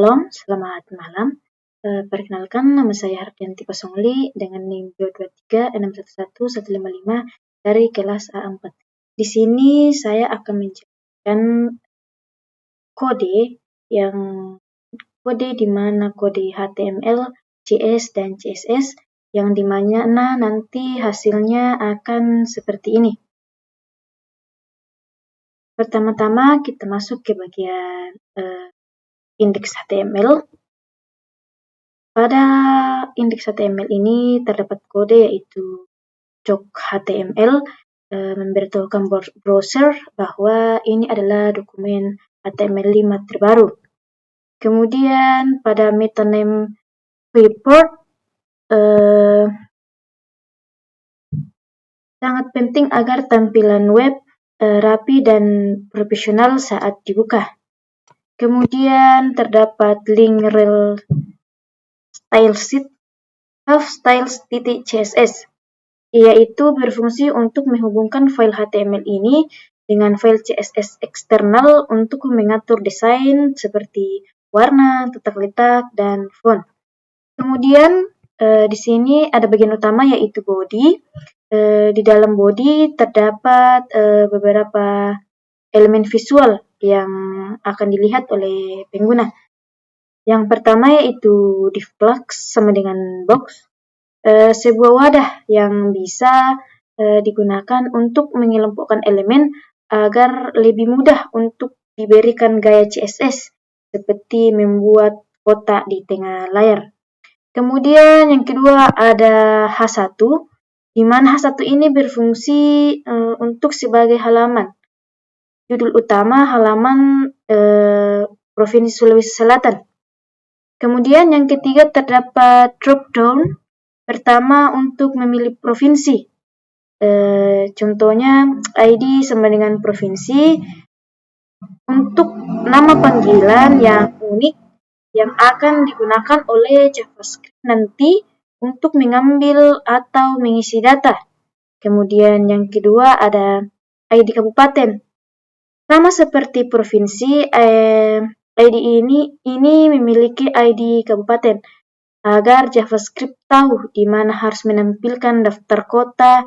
Shalom, selamat malam. Perkenalkan, nama saya Hardianti Pasongli dengan NIM 223611155 dari kelas A4. Di sini saya akan menjelaskan kode di mana kode HTML, JS, dan CSS yang dimana nanti hasilnya akan seperti ini. Pertama-tama kita masuk ke bagian indeks HTML. Pada indeks HTML ini terdapat kode yaitu jok.html memberitahukan browser bahwa ini adalah dokumen HTML5 terbaru. Kemudian pada metaname report sangat penting agar tampilan web rapi dan profesional saat dibuka. Kemudian terdapat link rel stylesheet styles.css, yaitu berfungsi untuk menghubungkan file HTML ini dengan file CSS eksternal untuk mengatur desain seperti warna, tata letak, dan font. Kemudian di sini ada bagian utama yaitu body. Di dalam body terdapat beberapa elemen visual yang akan dilihat oleh pengguna. Yang pertama yaitu div box sama dengan box, sebuah wadah yang bisa digunakan untuk mengelompokkan elemen agar lebih mudah untuk diberikan gaya CSS seperti membuat kotak di tengah layar. Kemudian yang kedua ada H1, di mana H1 ini berfungsi untuk sebagai halaman. Judul utama halaman Provinsi Sulawesi Selatan. Kemudian yang ketiga terdapat drop down. Pertama untuk memilih provinsi. Contohnya ID sama dengan provinsi. Untuk nama panggilan yang unik yang akan digunakan oleh JavaScript nanti untuk mengambil atau mengisi data. Kemudian yang kedua ada ID kabupaten. Sama seperti provinsi, ID ini memiliki ID kabupaten agar JavaScript tahu di mana harus menampilkan daftar kota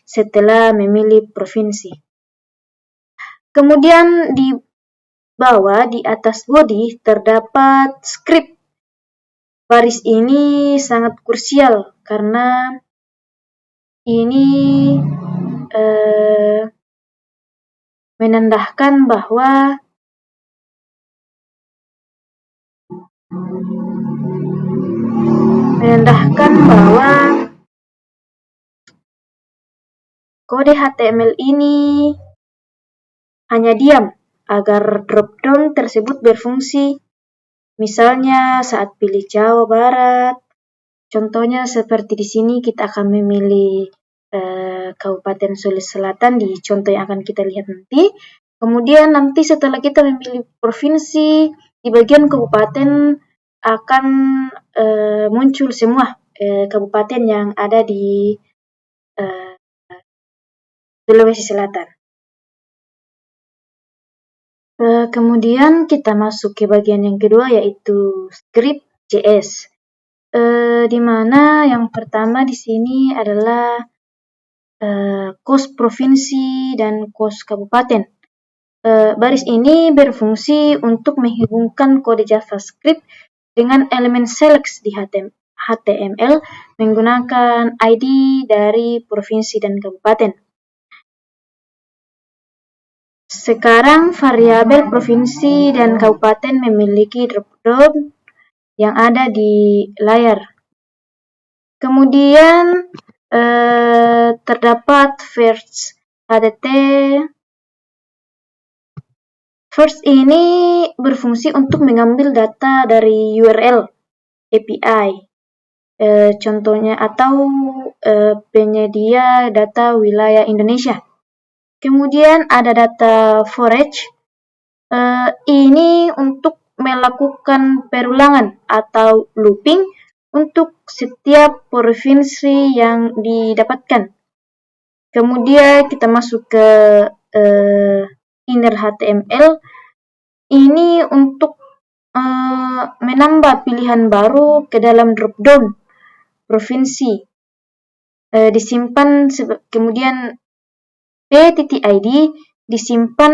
setelah memilih provinsi. Kemudian di bawah di atas body terdapat script. Baris ini sangat krusial karena ini menandakan bahwa kode HTML ini hanya diam agar drop-down tersebut berfungsi. Misalnya saat pilih Jawa Barat, contohnya seperti di sini kita akan memilih Kabupaten Sulawesi Selatan di contoh yang akan kita lihat nanti. Kemudian nanti setelah kita memilih provinsi, di bagian kabupaten akan muncul semua kabupaten yang ada di Sulawesi Selatan. Kemudian kita masuk ke bagian yang kedua yaitu script JS. Di mana yang pertama di sini adalah kos provinsi dan kos kabupaten. Baris ini berfungsi untuk menghubungkan kode JavaScript dengan elemen select di HTML menggunakan ID dari provinsi dan kabupaten. Sekarang variabel provinsi dan kabupaten memiliki drop-down yang ada di layar. Kemudian terdapat first HTT. First ini berfungsi untuk mengambil data dari URL API, contohnya atau penyedia data wilayah Indonesia. Kemudian ada data forage, ini untuk melakukan perulangan atau looping untuk setiap provinsi yang didapatkan. Kemudian kita masuk ke inner HTML, ini untuk menambah pilihan baru ke dalam drop-down provinsi. Disimpan kemudian p.id disimpan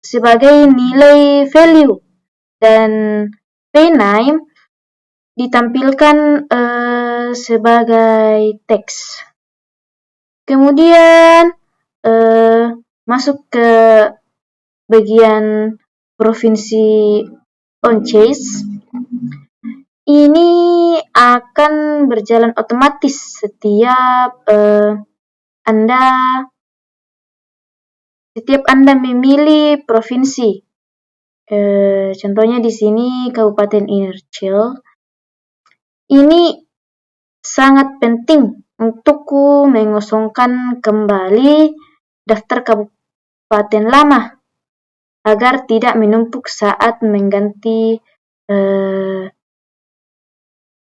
sebagai nilai value dan p-name ditampilkan sebagai teks. Kemudian masuk ke bagian provinsi on choice. Ini akan berjalan otomatis setiap Anda memilih provinsi. Contohnya di sini Kabupaten Innerchill. Ini sangat penting untukku mengosongkan kembali daftar kabupaten lama agar tidak menumpuk saat mengganti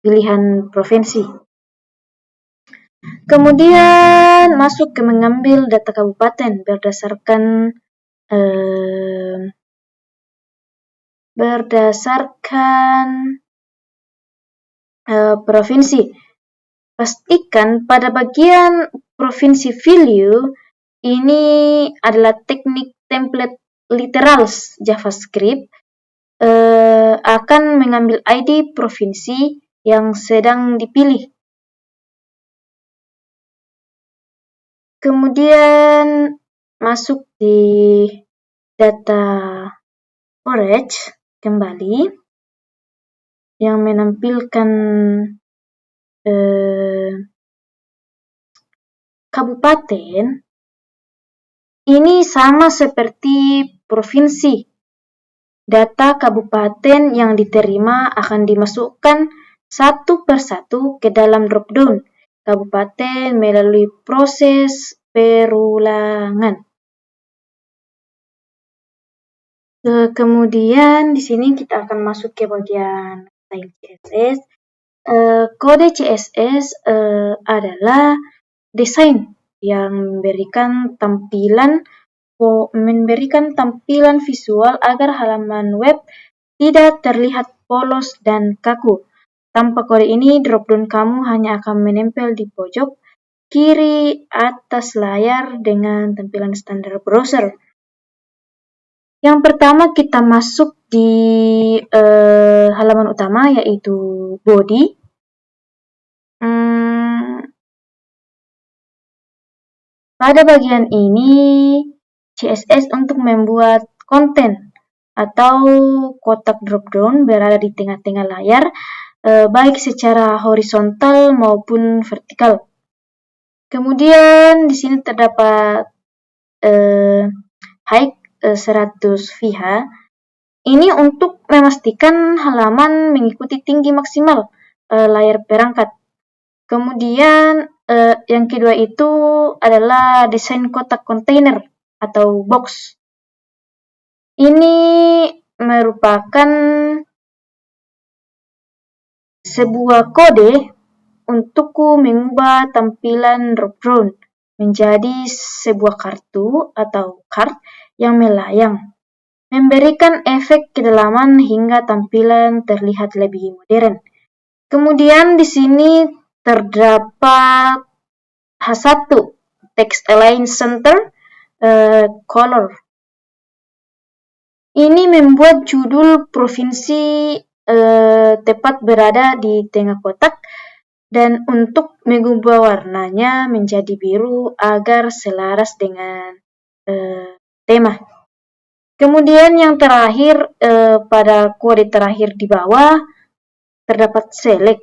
pilihan provinsi. Kemudian masuk ke mengambil data kabupaten berdasarkan provinsi. Pastikan pada bagian provinsi value ini adalah teknik template literals JavaScript akan mengambil ID provinsi yang sedang dipilih. Kemudian masuk di data forage kembali yang menampilkan kabupaten. Ini sama seperti provinsi. Data kabupaten yang diterima akan dimasukkan satu persatu ke dalam drop-down kabupaten melalui proses perulangan. Kemudian di sini kita akan masuk ke bagian style CSS. Kode CSS adalah desain yang memberikan tampilan visual agar halaman web tidak terlihat polos dan kaku. Tanpa kode ini, drop-down kamu hanya akan menempel di pojok kiri atas layar dengan tampilan standar browser. Yang pertama kita masuk di halaman utama yaitu body. Pada bagian ini CSS untuk membuat konten atau kotak drop-down berada di tengah-tengah layar, baik secara horizontal maupun vertikal. Kemudian di sini terdapat height 100 VH. Ini untuk memastikan halaman mengikuti tinggi maksimal layar perangkat. Kemudian yang kedua itu adalah desain kotak kontainer atau box. Ini merupakan sebuah kode untukku mengubah tampilan drop-down menjadi sebuah kartu atau card yang melayang, memberikan efek kedalaman hingga tampilan terlihat lebih modern. Kemudian di sini terdapat H1, Text Align Center Color. Ini membuat judul provinsi tepat berada di tengah kotak dan untuk mengubah warnanya menjadi biru agar selaras dengan tema. Kemudian yang terakhir pada kode terakhir di bawah terdapat select.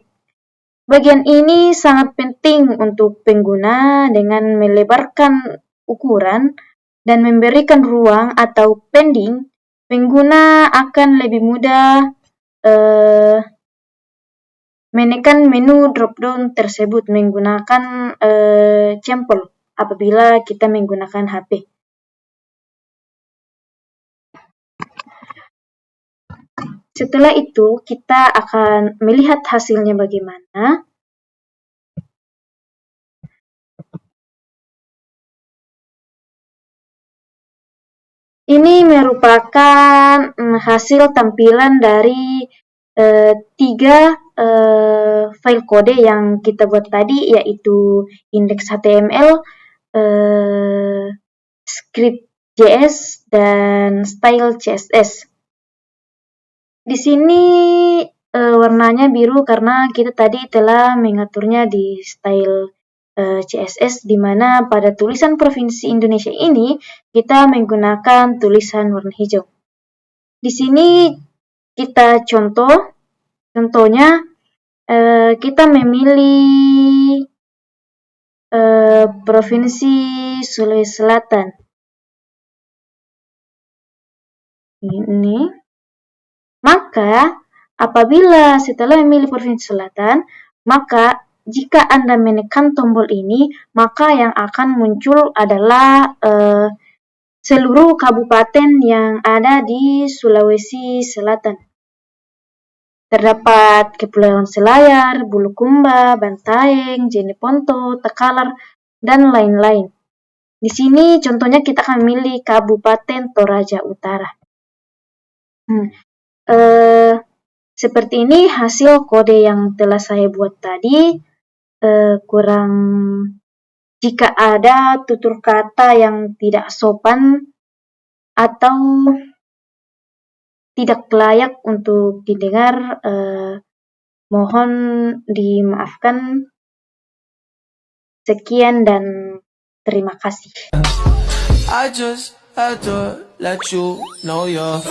Bagian ini sangat penting untuk pengguna dengan melebarkan ukuran dan memberikan ruang atau padding. Pengguna akan lebih mudah menekan menu drop-down tersebut menggunakan jempol apabila kita menggunakan HP. Setelah itu, kita akan melihat hasilnya bagaimana. Ini merupakan hasil tampilan dari 3 file kode yang kita buat tadi, yaitu index HTML, script JS, dan style CSS. Di sini warnanya biru karena kita tadi telah mengaturnya di style CSS, di mana pada tulisan Provinsi Indonesia ini kita menggunakan tulisan warna hijau. Di sini kita contohnya kita memilih Provinsi Sulawesi Selatan. Ini. Maka, apabila setelah memilih Provinsi Selatan, maka jika Anda menekan tombol ini, maka yang akan muncul adalah seluruh kabupaten yang ada di Sulawesi Selatan. Terdapat Kepulauan Selayar, Bulukumba, Bantaeng, Jeneponto, Takalar, dan lain-lain. Di sini contohnya kita akan memilih Kabupaten Toraja Utara. Seperti ini hasil kode yang telah saya buat tadi. Kurang jika ada tutur kata yang tidak sopan atau tidak layak untuk didengar, mohon dimaafkan. Sekian dan terima kasih. I just had to let you know you're